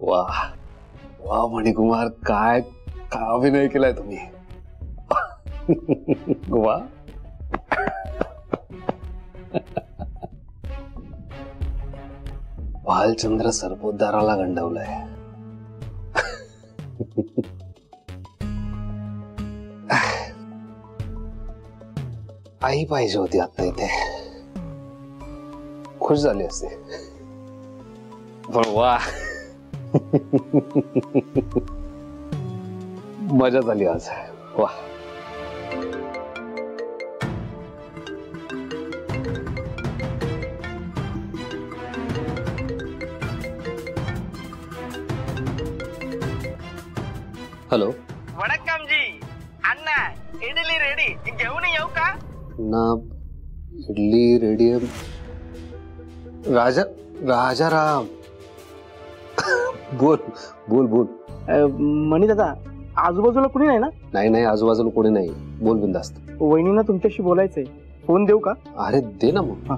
वाह वाह मणिकुमार, काय काय अभिनय केलाय तुम्ही. वाह. भालचंद्र सरपोतदाराला गंडवलंय. आई पाहिजे होती आता इथे, खुश झाली असते. पण वा, मजा झाली आज. वा. हॅलो. वडक्कम जी. अण्णा इडली रेडी, घेऊन येऊ का? ना इडली रेडी. राजा राजाराम. बोल बोल बोल. मणी दादा, आजूबाजूला कुणी नाही ना? नाही नाही, आजूबाजूला कोणी नाही. बोल बिंदास्त. वहिनींना तुमच्याशी बोलायचंय. फोन देऊ का? अरे दे ना मग. हा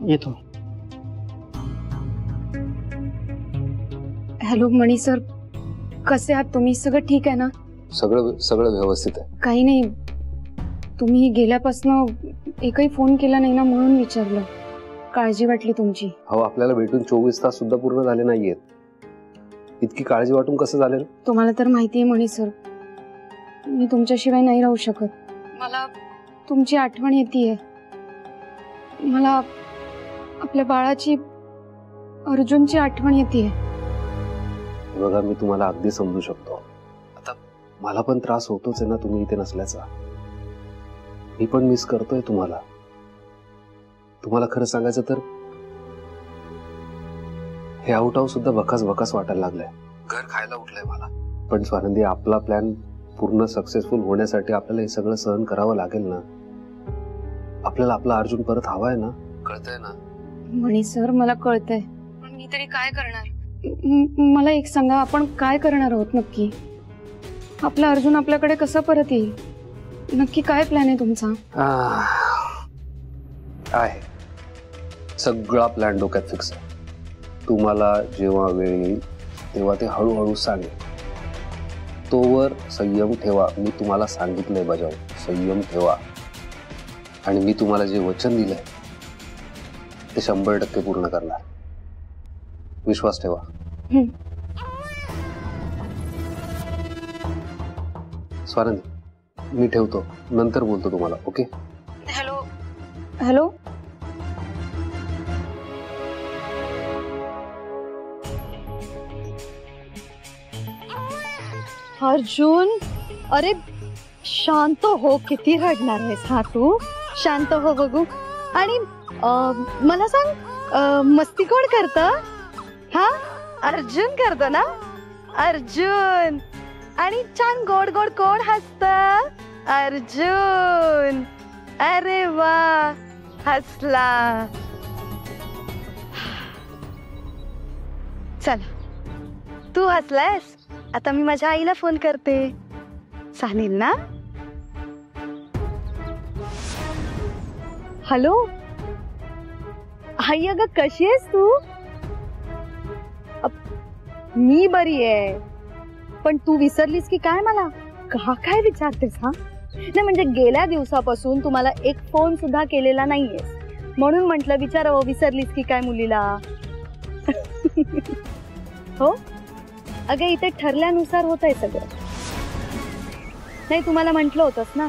येतो. हॅलो मणी सर, कसे आहात तुम्ही? सगळं ठीक आहे ना? सगळं सगळं व्यवस्थित आहे. काही नाही, तुम्ही गेल्यापासून एकही फोन केला नाही ना, म्हणून विचारलं. काळजी वाटली तुमची. हो, आपल्याला भेटून 24 तास सुद्धा पूर्ण झाले नाहीयेत. इतकी काळजी वाटून कसं झालं? तुम्हाला तर माहिती आहे मणी सर, मी तुमच्याशिवाय नाही राहू शकत. मला तुमची आठवण येतेय. मला आपल्या बाळाची, अर्जुनची आठवण येतेय. बघा, मी तुम्हाला अगदी समजू शकतो. आता मला पण त्रास होतोच आहे ना तुम्ही इथे नसल्याचा. मी पण मिस करतोय तुम्हाला. तुम्हाला खरं सांगायचं तर हे आउट हाऊस सुद्धा बकास बकास वाटायला लागलंय. घर खायला उठलंय मला. पण स्वानंदी, आपला प्लॅन पूर्ण सक्सेसफुल होण्यासाठी आपल्याला हे सगळं सहन करावं लागेल ना. आपल्याला आपला अर्जुन परत हवाय ना. कळतंय ना? मणी सर, मला कळतंय, पण मी तरी काय करणार? मला एक सांगा, आपण काय करणार आहोत नक्की? आपला अर्जुन आपल्याकडे कसा परत येईल? नक्की काय प्लॅन आहे तुमचा? आहे, सगळा प्लॅन डोक्यात फिक्स आहे. तुम्हाला जेव्हा वेळ येईल तेव्हा ते हळूहळू सांगेल. तोवर संयम ठेवा. मी तुम्हाला सांगितलंय बजाव, संयम ठेवा. आणि मी तुम्हाला जे वचन दिलंय ते 100% पूर्ण करणार. विश्वास ठेवा. स्वानंदी, मी ठेवतो, नंतर बोलतो तुम्हाला. ओके? Hello hello. अर्जुन, अरे शांत हो. किती रडणार आहेस हा तू? शांत हो बघू. आणि मला सांग, मस्ती कोण करतं? हा, अर्जुन करतो ना? अर्जुन. आणि छान गोड गोड कोण हसतं? अर्जुन. अरे वा, हसला. चल, तू हसलायस, आता मी माझ्या आईला फोन करते. चालेल ना? हॅलो आई, अगं कशी आहेस तू? मी बरी आहे. पण तू विसरलीस की काय मला? काय विचारतेस हा? नाही म्हणजे गेल्या दिवसापासून तुम्हाला एक फोन सुद्धा केलेला नाहीये, म्हणून म्हंटल विचारावं, विसरलीस की काय मुलीला. हो अगं, इथे ठरल्यानुसार होत आहे सगळं. नाही, तुम्हाला म्हंटल होतंस ना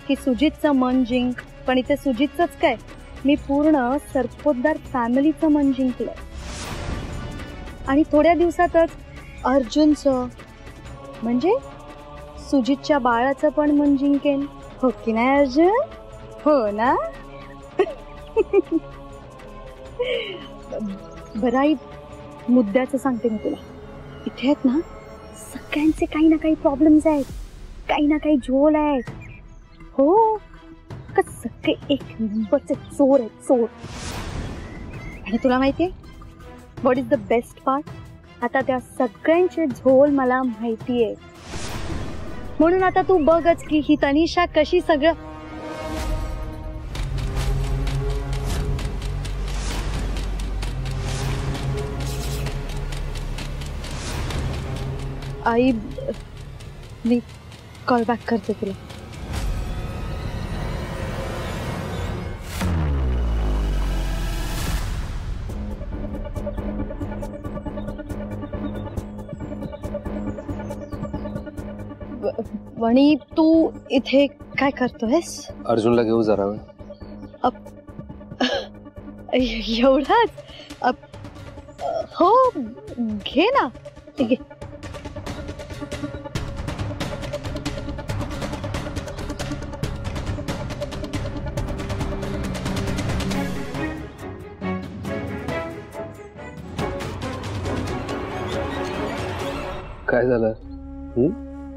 की सुजितचं मन जिंक. पण इथे सुजितचंच काय, मी पूर्ण सरपोतदार फॅमिलीचं मन जिंकलंय. आणि थोड्या दिवसातच अर्जुनचं, म्हणजे सुजितच्या बाळाचं पण मन जिंकेन. हो की नाही अर्जुन? हो ना? बरं आई, मुद्द्याचं सांगते मी तुला. इथे आहेत ना सगळ्यांचे काही ना काही प्रॉब्लेम्स आहेत, काही ना काही झोल आहेत. हो, सगळे एक नंबरचे चोर आहेत, चोर. आणि तुला माहितीये what is the best part? आता त्या सगळ्यांचे झोल मला माहितीये. म्हणून आता तू बघच की ही तनिषा कशी सगळं. आई मी कॉल बॅक करते तुला. वणी तू इथे काय करतोयस? अर्जुनला घेऊ जरा वेळ. एवढाच? हो घे ना, घे. काय झालं?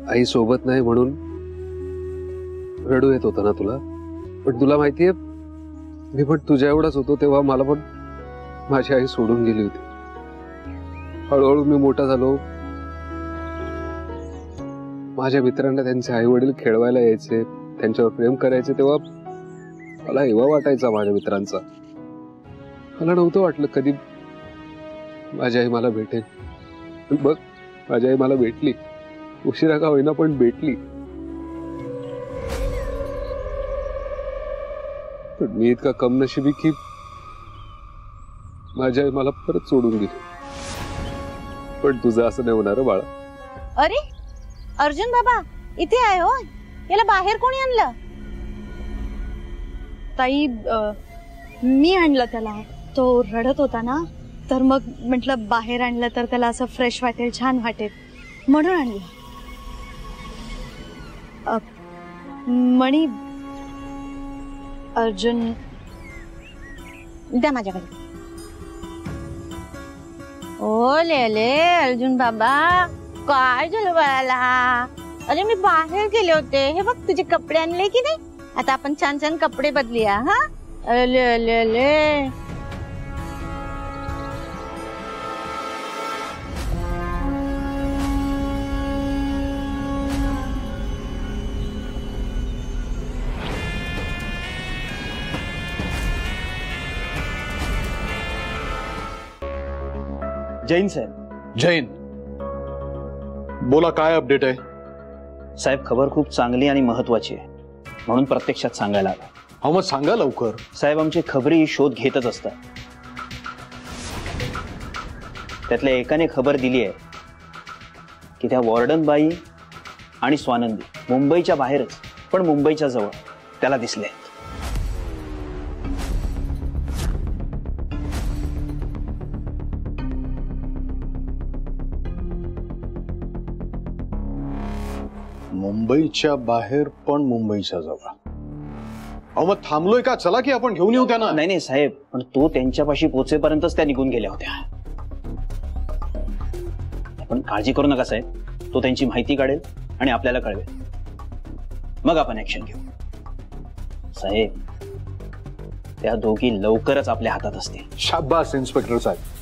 आई सोबत नाही म्हणून रडू येत होतं ना तुला? पण तुला माहितीये मी पण तुझ्या एवढाच होतो तेव्हा मला पण माझी आई सोडून गेली होती. हळूहळू मी मोठा झालो. माझ्या मित्रांना त्यांचे आई वडील खेळवायला यायचे, त्यांच्यावर प्रेम करायचे, तेव्हा मला हेवा वाटायचा माझ्या मित्रांचा. मला नव्हतं वाटलं कधी माझी आई मला भेटेल. बघ माझी आई मला भेटली, उशिरा का होईना पण भेटली. पण मी इतका कमनशिबी की माझी आई मला परत सोडून गेली. पण तुझं असं नाही होणार बाळा. अरे अर्जुन बाबा इथे आहे हो. याला बाहेर कोणी आणलं? ताई मी आणलं त्याला. तो रडत होता ना, तर मग म्हटलं बाहेर आणलं तर त्याला असं फ्रेश वाटेल, छान वाटेल म्हणून आणलं. मणी अर्जुन द्या माझ्याकडे. ओ ले अर्जुन बाबा काय झालं बाळाला? अरे मी बाहेर गेले होते. हे बघ तुझे कपडे आणले की नाही? आता आपण छान छान कपडे बदलूया. हा ले जैन साहेब. जैन बोला, काय अपडेट आहे? साहेब खबर खूप चांगली आणि महत्वाची आहे म्हणून प्रत्यक्षात सांगायला आला. अहो मग सांगा लवकर. साहेब आमचे खबरी शोध घेतच असतात. त्यातल्या एकाने खबर दिली आहे की त्या वॉर्डन बाई आणि स्वानंदी मुंबईच्या बाहेरच पण मुंबईच्या जवळ त्याला दिसले. मुंबईच्या बाहेर पण मुंबईच्या जवळ. अहो मग थांबलोय का? चला की आपण घेऊन येऊ त्यांना. नाही नाही साहेब, पण तो त्यांच्यापाशी पोहोचेपर्यंतच त्या निघून गेल्या होत्या. आपण काळजी करू नका साहेब, तो त्यांची माहिती काढेल आणि आपल्याला कळवेल, मग आपण ऍक्शन घेऊ. साहेब त्या दोघी लवकरच आपल्या हातात असतील. शाबास इन्स्पेक्टर साहेब.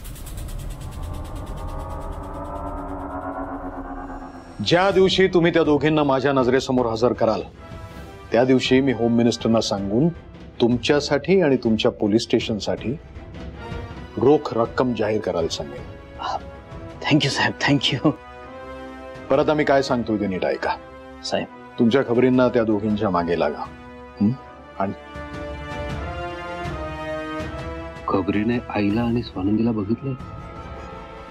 ज्या दिवशी तुम्ही त्या दोघींना माझ्या नजरेसमोर हजर कराल त्या दिवशी मी होम मिनिस्टरना सांगून तुमच्यासाठी आणि तुमच्या पोलीस स्टेशनसाठी रोख रक्कम जाहीर करायला सांगेन. थँक्यू साहेब, थँक्यू. परत आम्ही काय सांगतोय ते नीट ऐका. साहेब तुमच्या खबरींना त्या दोघींच्या मागे लागा. आणि खबरीने आईला आणि स्वानंदीला बघितलं,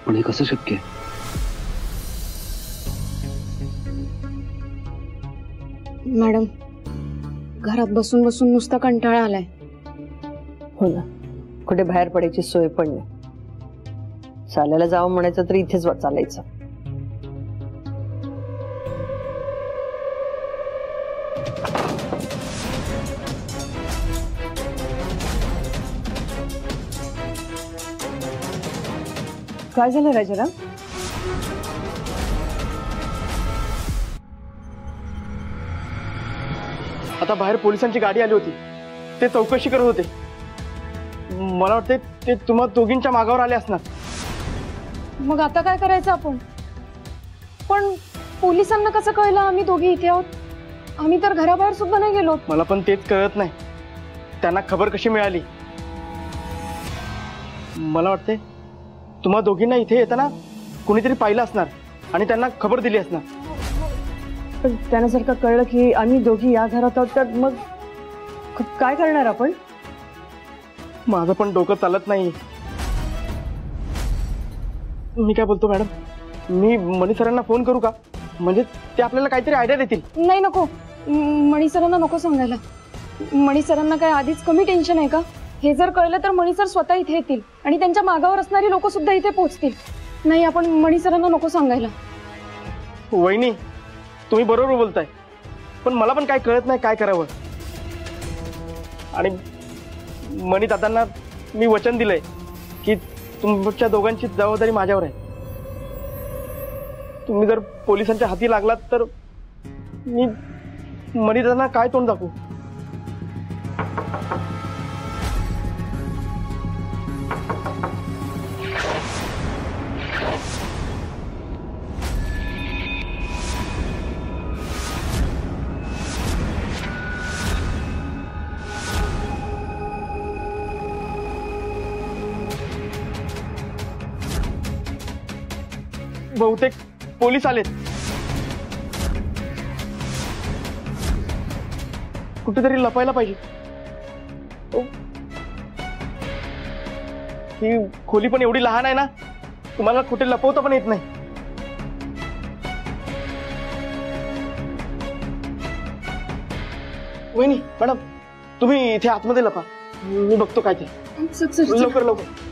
पण हे कसं शक्य आहे? मॅडम घरात बसून बसून नुसता कंटाळा आलाय. हो ना, कुठे बाहेर पडायची सोय पण नाही. चालायला जावं म्हणायचं तर इथेच चालायचं. काय झालं राजाराम? आता बाहेर पोलिसांची गाडी आली होती, ते चौकशी करत होते. मला वाटते ते तुम्हा दोघींच्या मागावर आले असणार. मग आता काय करायचं आपण? पण पोलिसांना कसं कळलं आम्ही दोघी इथे आहोत? आम्ही तर घराबाहेर सुद्धा नाही गेलो. मला पण तेच कळत नाही, त्यांना खबर कशी मिळाली. मला वाटते तुम्हा दोघींना इथे येताना कुणीतरी पाहिलं असणार आणि त्यांना खबर दिली असणार. पण त्यांना जर का कळलं की आम्ही दोघी या घरात आहोत तर मग काय करणार आपण? माझं पण डोकं चालत नाही. मी काय बोलतो मॅडम, मी मनी सरांना फोन करू का? म्हणजे ते आपल्याला काहीतरी आयडिया देतील. नाही नको, मणी सरांना नको सांगायला. मणी सरांना काय आधीच कमी टेन्शन आहे का? हे जर कळलं तर मणी सर स्वतः इथे येतील आणि त्यांच्या मागावर असणारी लोक सुद्धा इथे पोहोचतील. नाही, आपण मणी सरांना नको सांगायला. वहिनी, तुम्ही बरोबर बोलताय, पण मला पण काय कळत नाही काय करावं. आणि मणी दादांना मी वचन दिलंय की तुमच्या दोघांची जबाबदारी माझ्यावर आहे. तुम्ही जर पोलिसांच्या हाती लागलात तर मी मणी दादांना काय तोंड दाखवू? बहुतेक पोलीस आलेत. कुठेतरी लपायला पाहिजे. ही खोली पण एवढी लहान आहे ना, तुम्हाला कुठे लपवता पण येत नाही. वहिनी, मॅडम, तुम्ही इथे आतमध्ये लपा, मी बघतो काय ते. लवकर लवकर.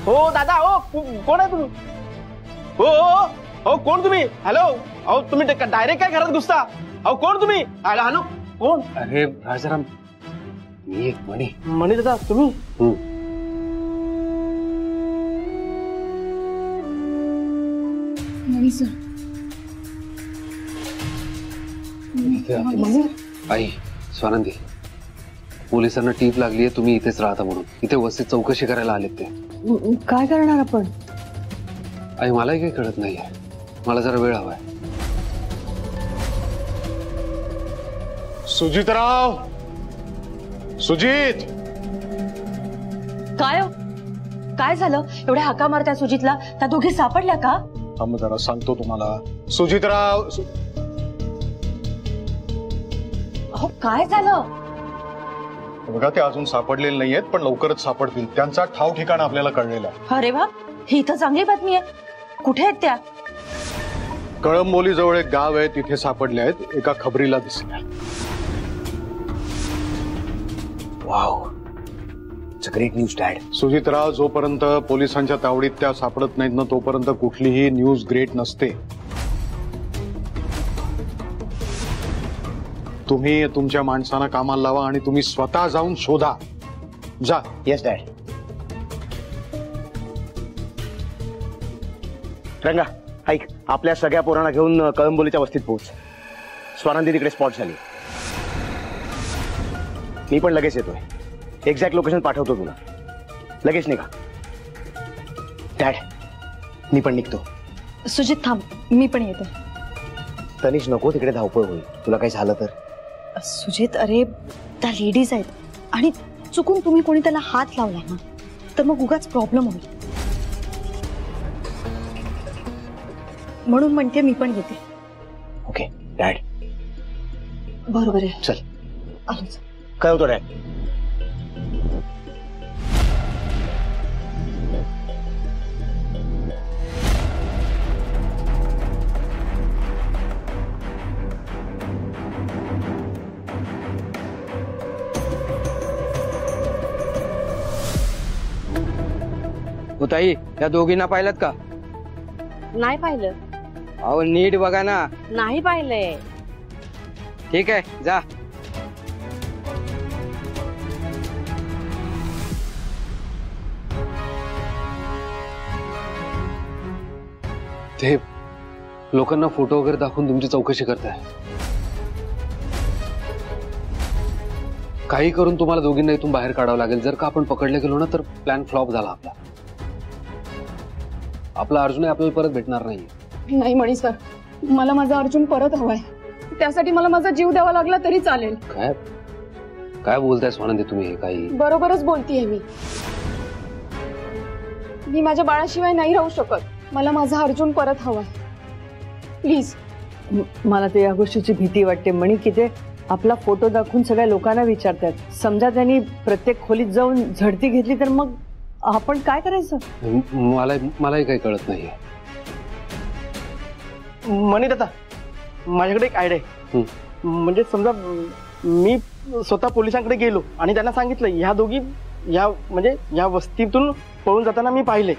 हो दादा, हो कोण आहे तुम्ही? हो हो हो, कोण तुम्ही? हॅलो, अहो तुम्ही डायरेक्ट काय घरात घुसता? अहो कोण तुम्ही? हॅलो, कोण? अरे राजाराम, मी एक मणी. मणी दादा तुम्ही? मणी सर. आई, स्वानंदी, पोलिसांना टीप लागलीये तुम्ही इथेच राहता म्हणून. इथे वस्तीत चौकशी करायला आलेत ते. काय करणार आपण? आई, मलाही काही कळत नाहीये. मला जरा वेळ हवाय. सुजितराव, सुजित. काय हो? काय झालं? एवढ्या हाका मारत्या सुजितला? त्या दोघी सापडल्या का? थांब जरा, सांगतो तुम्हाला. सुजितराव. अहो काय झालं? बघा, ते अजून सापडलेले नाहीयेत, पण लवकरच सापडतील. त्यांचा ठाव ठिकाण आपल्याला कळलेला आहे. अरे वा, ही तर चांगली बातमी आहे. कुठे आहेत त्या? कळंबोली जवळ एक गाव आहे, तिथे सापडले आहेत. एका खबरीला दिसल्या. Wow, it's a great news dad. Sujitrao, जोपर्यंत पोलिसांच्या तावडीत त्या सापडत नाहीत ना, तोपर्यंत कुठलीही न्यूज ग्रेट नसते. तुम्ही तुमच्या माणसांना कामाला लावा आणि तुम्ही स्वतः जाऊन शोधा. जा. Yes dad. रंगा, ऐक, आपल्या सगळ्या पोरांना घेऊन कळंबोलीच्या वस्तीत पोहोच. स्वानंदी तिकडे स्पॉट झाली. मी पण लगेच येतोय. एक्झॅक्ट लोकेशन पाठवतो तुला. लगेच निघा. डॅड, मी पण निघतो. सुजित थांब, मी पण येते. तनिष, नको तिकडे धावपळ होईल. तुला काही झालं तर? सुजित, अरे त्या लेडीज आहेत आणि चुकून तुम्ही कोणी त्याला हात लावला ना तर मग उगाच प्रॉब्लेम होईल. म्हणून म्हणते मी पण येते. Okay dad. बरोबर आहे. चल, आलोच. काय होतं डॅड? ताई, या दोघींना पाहिलं का? नाही पाहिलं. अहो नीट बघा ना. नाही पाहिलंय. ठीक आहे जा. ते लोकांना फोटो वगैरे दाखवून तुमची चौकशी करताय. काही करून तुम्हाला दोघींना इथून बाहेर काढावं लागेल. जर का आपण पकडले गेलो ना तर प्लॅन फ्लॉप झाला आपला. आपला अर्जुन आपल्याला परत भेटणार नाहीये. नाही मणी सर, मला माझा अर्जुन परत हवाय. त्यासाठी मला माझा जीव द्यावा लागला तरी चालेल. काय काय बोलताय स्वानंदी तुम्ही? हे काही बरोबरच बोलतीये मी माझ्या बाळाशिवाय नाही राहू शकत. मला माझा अर्जुन परत हवाय. प्लीज. मला तर या गोष्टीची भीती वाटते मणी, की ते आपला फोटो दाखवून सगळ्या लोकांना विचारतात. समजा त्यांनी प्रत्येक खोलीत जाऊन झडती घेतली तर मग आपण काय करायचं? मलाही काही कळत नाहीये. मनी दादा, माझ्याकडे एक आयडिया आहे. म्हणजे समजा मी स्वतः पोलिसांकडे गेलो आणि त्यांना सांगितलं ह्या दोघी या वस्तीतून पळून जाताना मी पाहिले,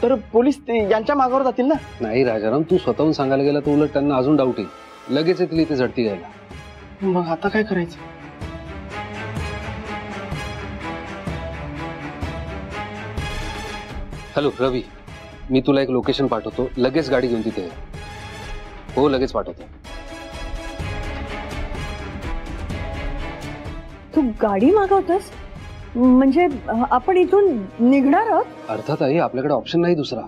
तर पोलीस यांच्या मागावर जातील ना? नाही राजाराम, तू स्वतःहून सांगायला गेला तर उलट त्यांना अजून डाऊट येईल. लगेच येतील इथे झडती घ्यायला. मग आता काय करायचं? हॅलो रवी, मी तुला एक लोकेशन पाठवतो. लगेच गाडी घेऊन तिथे. हो लगेच पाठवतो. तू गाडी मागवतोस म्हणजे आपण इथून निघणार आहोत? अर्थात आई, आपल्याकडे ऑप्शन नाही दुसरा.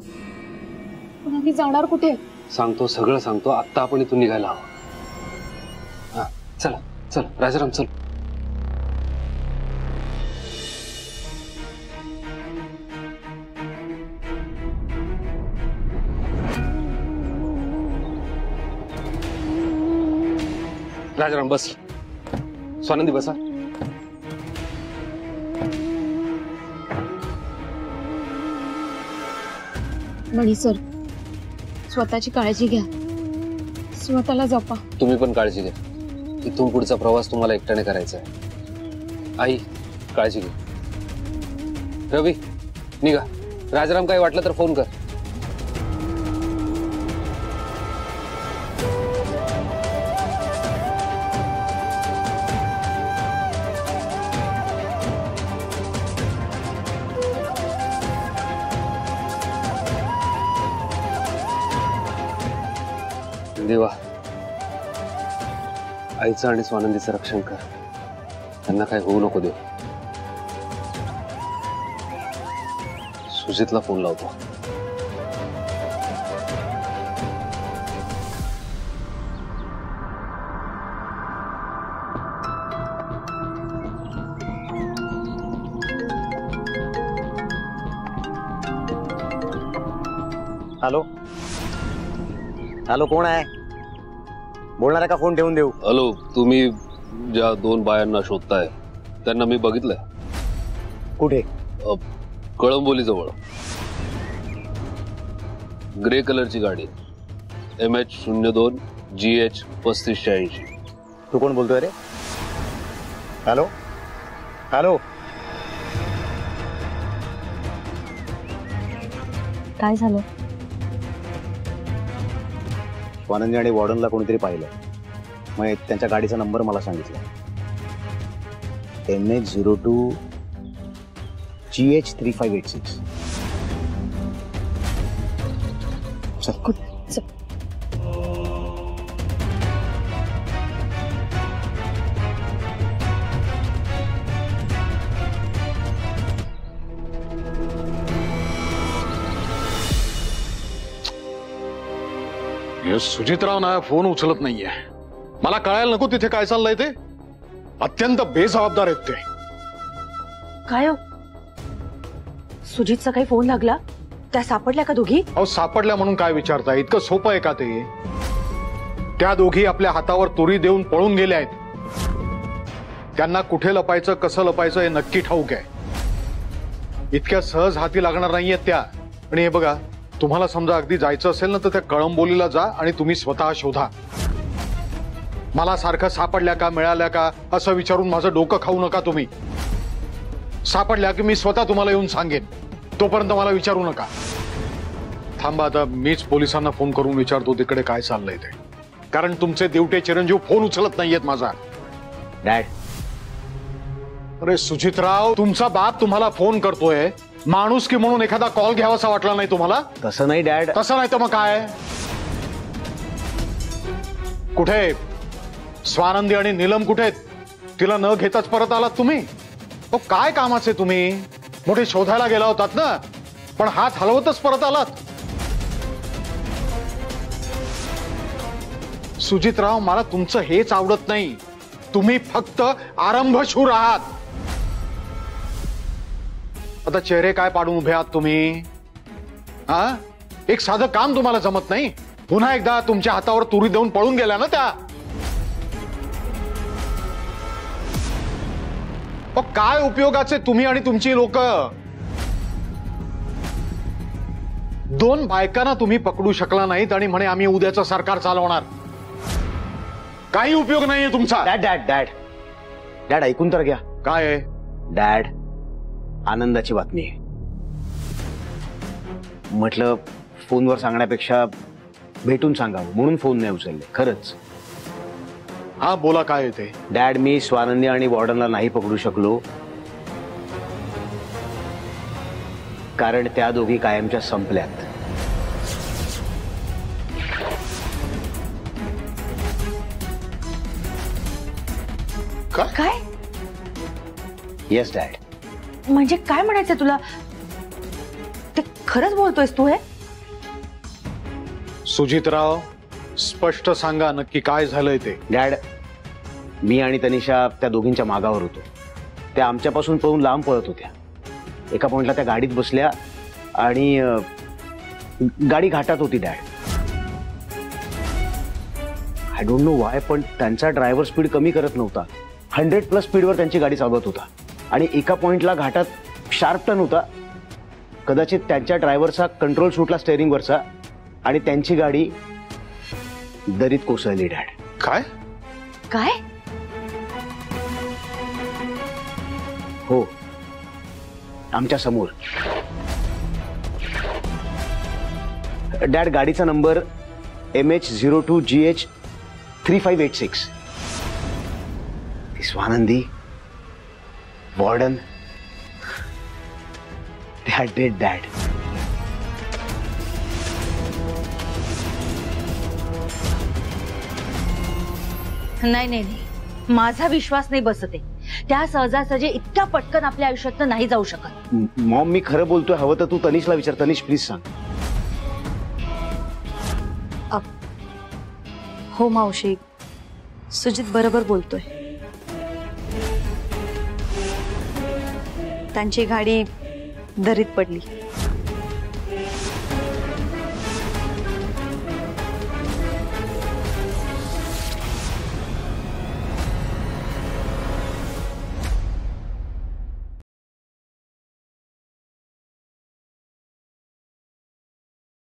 पण आम्ही जाणार कुठे? सांगतो, सगळं सांगतो. आत्ता आपण इथून निघायला हवं. हा चला चल राजाराम चल. राजाराम बस. स्वानंदी बसा. मणी सर, स्वतःची काळजी घ्या. स्वतःला जपा. तुम्ही पण काळजी घ्या. इथून पुढचा प्रवास तुम्हाला एकट्याने करायचा आहे. आई काळजी घे. रवी निघा. राजाराम काही वाटलं तर फोन कर. देवा, आईचं आणि स्वानंदीचं रक्षण कर. त्यांना काय होऊ नको देव. सुजितला फोन लावतो. हॅलो हॅलो, कोण आहे? बोलणार आहे का? फोन ठेवून देऊ? हॅलो, तुम्ही ज्या दोन बायांना शोधताय त्यांना मी बघितलंय. कुठे? कळंबोली जवळ. ग्रे कलरची गाडी, MH02 GH 3580. तू कोण बोलतोय रे? Hello hello. काय झालं? स्वानंदी आणि वॉर्डनला कोणीतरी पाहिलं. मग त्यांच्या गाडीचा नंबर मला सांगितला. MH02 GH 3586. सुजितराव ना फोन उचलत नाहीये. मला कळायला नको तिथे काय चाललंय ते. अत्यंत बेजबाबदार आहेत ते. काय हो, सुजितचा काही फोन लागला? त्या सापडल्या का दोघी? अहो सापडल्या म्हणून काय विचारता? इतकं सोपं आहे का ते? त्या दोघी आपल्या हातावर तुरी देऊन पळून गेल्या आहेत. त्यांना कुठे लपायचं, कसं लपायचं हे नक्की ठाऊक आहे. इतक्या सहज हाती लागणार नाहीयेत त्या. आणि हे बघा, तुम्हाला समजा अगदी जायचं असेल ना तर त्या कळंबोलीला जा आणि तुम्ही स्वतः शोधा. मला सारखं सापडल्या का, मिळाल्या का असं विचारून माझं डोकं खाऊ नका तुम्ही. सापडल्या की मी स्वतः तुम्हाला येऊन सांगेन. तोपर्यंत मला विचारू नका. थांबा, आता मीच पोलिसांना फोन करून विचारतो तिकडे काय चाललंय ते. कारण तुमचे देवटे चिरंजीव फोन उचलत नाहीयेत माझा. डॅड, अरे सुजितराव, तुमचा बाप तुम्हाला फोन करतोय, माणूस की म्हणून एखादा कॉल घ्यावासा वाटला नाही तुम्हाला? तसं नाही डॅड. तसं नाही तर मग काय? कुठे स्वानंदी आणि नीलम कुठे? तिला न घेताच परत आलात तुम्ही? काय कामाचे तुम्ही? मोठे शोधायला गेला होतात ना, पण हात हलवतच परत आलात. सुजितराव, मला तुमचं हेच आवडत नाही. तुम्ही फक्त आरंभशूर आहात. आता चेहरे काय पाडून उभे आहात तुम्ही? हा, एक साधं काम तुम्हाला जमत नाही? पुन्हा एकदा तुमच्या हातावर तुरी देऊन पळून गेल्या ना त्या. काय उपयोगाचे तुम्ही आणि तुमची लोक? 2 बायकांना तुम्ही पकडू शकला नाहीत आणि म्हणे आम्ही उद्याचं सरकार चालवणार. काही उपयोग नाहीये तुमचा. डॅड डॅड डॅड डॅड ऐकून तर घ्या. काय आहे? डॅड, आनंदाची बातमी आहे. म्हटलं फोनवर सांगण्यापेक्षा भेटून सांगावं म्हणून फोन नाही उचलले. खरंच. हा, बोला, काय येते? डॅड, मी स्वानंदी आणि वॉर्डनला नाही पकडू शकलो कारण त्या दोघी कायमच्या संपल्यात. काय? Yes dad. म्हणजे काय म्हणायचं तुला? ते खरंच बोलतोयस तू? हे सुजितराव, स्पष्ट सांगा नक्की काय झालंय ते. डॅड, मी आणि तनिषा त्या दोघींच्या मागावर होतो. त्या आमच्यापासून पळून लांब पळत होत्या. एका पॉइंटला त्या गाडीत बसल्या आणि गाडी घाटात होती. Dad, I don't know Y, पण त्यांचा ड्रायव्हर स्पीड कमी करत नव्हता. 100+ स्पीडवर त्यांची गाडी चालवत होता आणि एका पॉइंटला घाटात शार्प टर्न होता. कदाचित त्यांच्या ड्रायव्हरचा कंट्रोल सुटला स्टेअरिंगवरचा आणि त्यांची गाडी दरीत कोसळली. डॅड, काय? काय? हो, आमच्या समोर. डॅड, गाडीचा नंबर MH02GH3586. Swanandi, warden, they are dead, dad. नाही नाही नाही, माझा विश्वास नाही बसत आहे. त्या सहजासहजी इतक्या पटकन आपल्या आयुष्यात नाही जाऊ शकत. मॉम, मी खरं बोलतोय. हवं तर तू तनिषला विचार. तनिष, प्लीज सांग. हो मावशी, सुजित बरोबर बोलतोय. त्यांची गाडी दरीत पडली.